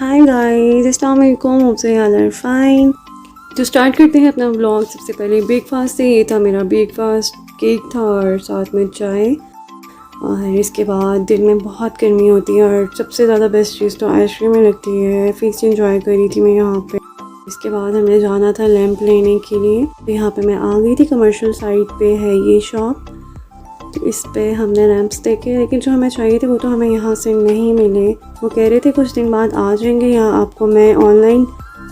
Hi guys, अस्सलाम वालेकुम। Hope so यार आर फाइन। तो स्टार्ट करते हैं अपना व्लॉग। सबसे पहले ब्रेकफास्ट से, ये था मेरा ब्रेकफास्ट, केक था और साथ में चाय। और इसके बाद दिन में बहुत गर्मी होती है और सबसे ज़्यादा बेस्ट चीज़ तो आइसक्रीम में लगती है। फीस्ट इंजॉय करी थी मैं यहाँ पे। इसके बाद हमें जाना था लैंप लेने के लिए। तो यहाँ पे मैं आ गई थी। कमर्शियल साइड पे है ये शॉप। तो इस पे हमने लैंप्स देखे, लेकिन जो हमें चाहिए थे वो तो हमें यहाँ से नहीं मिले। वो कह रहे थे कुछ दिन बाद आ जाएंगे, या आपको मैं ऑनलाइन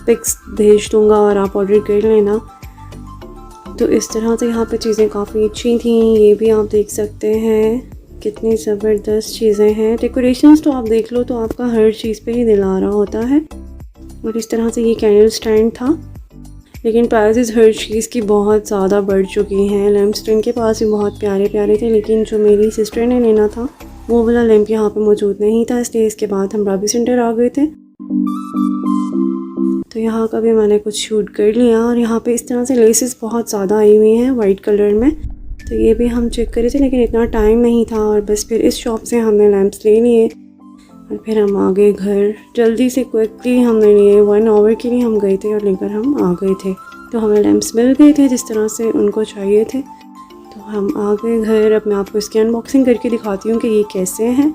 पिक्स भेज दूँगा और आप ऑर्डर कर लेना। तो इस तरह से यहाँ पे चीज़ें काफ़ी अच्छी थी। ये भी आप देख सकते हैं कितनी ज़बरदस्त चीज़ें हैं। डेकोरेशंस तो आप देख लो तो आपका हर चीज़ पे ही दिल आ रहा होता है। और इस तरह से ये कैंडल स्टैंड था, लेकिन प्राइसेस हर चीज़ की बहुत ज़्यादा बढ़ चुकी हैं। लैंप्स तो इनके पास भी बहुत प्यारे प्यारे थे, लेकिन जो मेरी सिस्टर ने लेना था वो वाला लैंप यहाँ पे मौजूद नहीं था, इसलिए इसके बाद हम राबी सेंटर आ गए थे। तो यहाँ का भी मैंने कुछ शूट कर लिया। और यहाँ पे इस तरह से लेसेस बहुत ज़्यादा आई हुई हैं वाइट कलर में। तो ये भी हम चेक करे थे, लेकिन इतना टाइम नहीं था और बस फिर इस शॉप से हमने लैंप्स ले लिए और फिर हम आ गए घर। जल्दी से क्विकली हमने लिए, 1 आवर के लिए हम गए थे और लेकर हम आ गए थे। तो हमें लैंप्स मिल गए थे जिस तरह से उनको चाहिए थे। तो हम आ गए घर। अब मैं आपको इसकी अनबॉक्सिंग करके दिखाती हूँ कि ये कैसे हैं।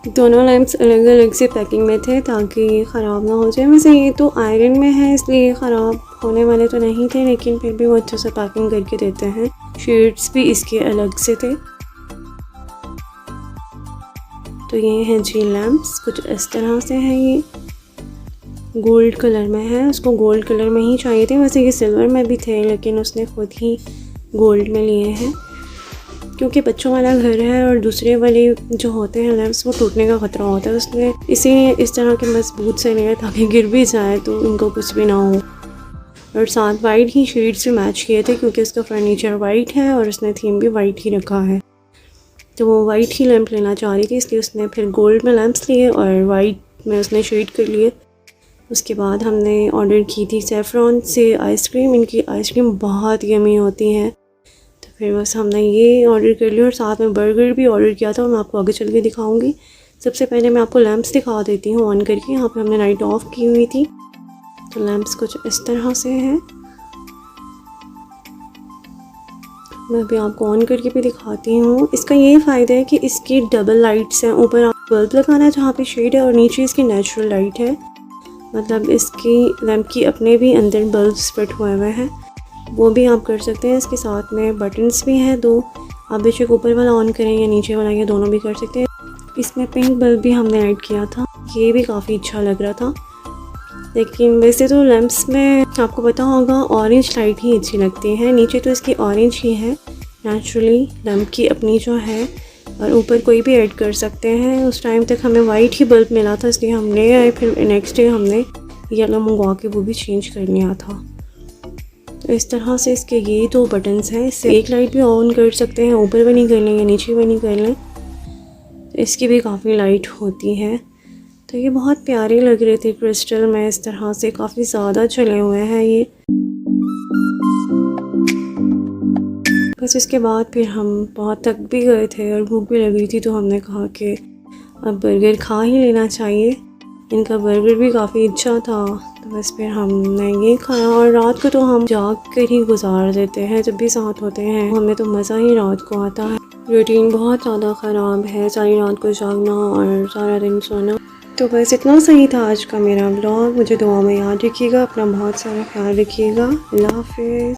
दोनों लैंप्स अलग अलग से पैकिंग में थे ताकि ये ख़राब ना हो जाए। वैसे ये तो आयरन में है, इसलिए ख़राब होने वाले तो नहीं थे, लेकिन फिर भी वो अच्छे से पैकिंग करके देते हैं। शेड्स भी इसके अलग से थे। तो ये हैं जी लैंप्स, कुछ इस तरह से हैं। ये गोल्ड कलर में है, उसको गोल्ड कलर में ही चाहिए थे। वैसे ये सिल्वर में भी थे, लेकिन उसने खुद ही गोल्ड में लिए हैं क्योंकि बच्चों वाला घर है और दूसरे वाले जो होते हैं लैंप्स वो टूटने का ख़तरा होता है, उसने इसीलिए इस तरह के मजबूत से लिए ताकि गिर भी जाए तो उनको कुछ भी ना हो। और साथ वाइट ही शेड से मैच किए थे क्योंकि उसका फर्नीचर वाइट है और उसने थीम भी वाइट ही रखा है। तो वो वाइट ही लैंप लेना चाह रही थी, इसलिए उसने फिर गोल्ड में लैंप्स लिए और वाइट में उसने शेड कर लिए। उसके बाद हमने ऑर्डर की थी सेफ्रॉन से आइसक्रीम। इनकी आइसक्रीम बहुत यमी होती है। तो फिर बस हमने ये ऑर्डर कर लिया और साथ में बर्गर भी ऑर्डर किया था और मैं आपको आगे चल के दिखाऊंगी। सबसे पहले मैं आपको लैंप्स दिखा देती हूँ ऑन करके। यहाँ पे हमने लाइट ऑफ की हुई थी। तो लैंप्स कुछ इस तरह से हैं। मैं भी आपको ऑन करके भी दिखाती हूँ। इसका ये फ़ायदा है कि इसकी डबल लाइट्स हैं। ऊपर आप बल्ब लगाना है जहाँ पे शेड है और नीचे इसकी नेचुरल लाइट है। मतलब इसकी लैंप की अपने भी अंदर बल्ब्स फिट हुए हुए हैं, वो भी आप कर सकते हैं। इसके साथ में बटन्स भी हैं 2। आप बेशक ऊपर वाला ऑन करें या नीचे वाला, ये दोनों भी कर सकते हैं। इसमें पिंक बल्ब भी हमने ऐड किया था, ये भी काफ़ी अच्छा लग रहा था। लेकिन वैसे तो लैंप्स में आपको पता होगा ऑरेंज लाइट ही अच्छी लगती है। नीचे तो इसकी ऑरेंज ही है नेचुरली लैंप की अपनी जो है, और ऊपर कोई भी ऐड कर सकते हैं। उस टाइम तक हमें वाइट ही बल्ब मिला था, इसलिए हम ले आए। फिर नेक्स्ट डे हमने येलो मंगवा के वो भी चेंज कर लिया था। तो इस तरह से इसके ये 2 बटन्स हैं। इससे एक लाइट भी ऑन कर सकते हैं, ऊपर भी नहीं कर लें या नीचे भी नहीं कर लें। तो इसकी भी काफ़ी लाइट होती है। तो ये बहुत प्यारे लग रहे थे क्रिस्टल में, इस तरह से काफ़ी ज़्यादा चले हुए हैं ये। बस इसके बाद फिर हम बहुत थक भी गए थे और भूख भी लग रही थी, तो हमने कहा कि अब बर्गर खा ही लेना चाहिए। इनका बर्गर भी काफ़ी अच्छा था। तो बस फिर हमने ये खाया। और रात को तो हम जाग कर ही गुजार देते हैं, जब भी साथ होते हैं हमें तो मज़ा ही रात को आता है। रूटीन बहुत ज़्यादा ख़राब है, सारी रात को जागना और सारा दिन सोना। तो बस इतना सही था आज का मेरा व्लॉग। मुझे दुआ में याद रखिएगा, अपना बहुत सारा ख्याल रखिएगा। अल्लाह हाफ़िज़।